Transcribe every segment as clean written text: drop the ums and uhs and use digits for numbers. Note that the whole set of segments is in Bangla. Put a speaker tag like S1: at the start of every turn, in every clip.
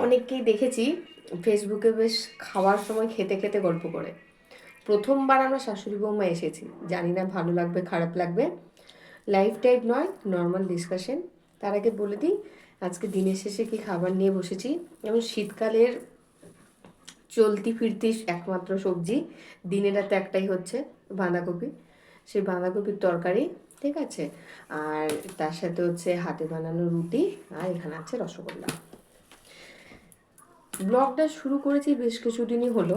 S1: অনেককেই দেখেছি ফেসবুকে বেশ খাওয়ার সময় খেতে খেতে গল্প করে। প্রথমবার আমরা শাশুড়ি বৌমা এসেছি, জানি না ভালো লাগবে খারাপ লাগবে, লাইফ টাইপ নয়, নর্মাল ডিসকাশন। তার আগে বলে দিই আজকে দিনের শেষে কি খাবার নিয়ে বসেছি। এবং শীতকালের চলতি ফিরতি একমাত্র সবজি দিনে রাতে একটাই হচ্ছে বাঁধাকপি। সেই বাঁধাকপির তরকারি, ঠিক আছে, আর তার সাথে হচ্ছে হাতে বানানো রুটি, আর এখানে আছে রসগোল্লা। ব্লগটা শুরু করেছি বেশ কিছুদিনই হলো,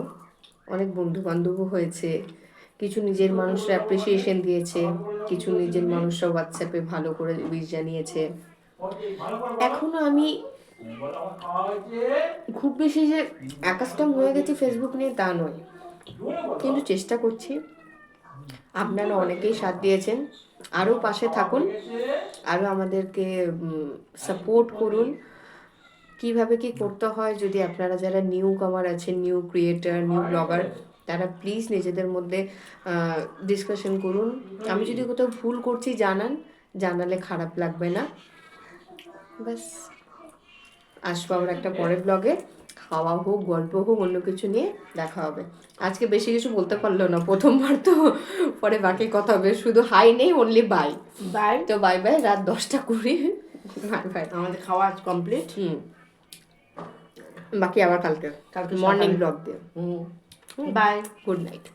S1: অনেক বন্ধু বান্ধবও হয়েছে, কিছু নিজের মানুষরা অ্যাপ্রিসিয়েশন দিয়েছে, কিছু নিজের মানুষরা হোয়াটসঅ্যাপে ভালো করে উইশ জানিয়েছে। এখনো আমি খুব বেশি যে একাস্টম হয়ে গেছি ফেসবুক নিয়ে তা নয়, কিন্তু চেষ্টা করছি। আপনারা অনেকেই সাথ দিয়েছেন, আরও পাশে থাকুন, আরও আমাদেরকে সাপোর্ট করুন। কিভাবে কি করতে হয়, যদি আপনারা যারা নিউ কামার আছেন, নিউ ক্রিয়েটার, নিউ ব্লগার, তারা প্লিজ নিজেদের মধ্যে ডিসকাশন করুন। আমি যদি কোথাও ভুল করছি জানালে খারাপ লাগবে না। ব্যাস, আসবো আবার একটা পরের ব্লগে, খাওয়া হোক, গল্প হোক, অন্য কিছু নিয়ে দেখা হবে। আজকে বেশি কিছু বলতে পারলো না, প্রথমবার তো, পরে বাকি কথা হবে। শুধু হাই নেই, অনলি বাই বাই। তো বাই বাই, রাত 10টা 20। বাই বাই, আমাদের খাওয়া আজ কমপ্লিট। বাকি আবার কালকে মর্নিং ব্লগ দিয়ে। Bye, good night.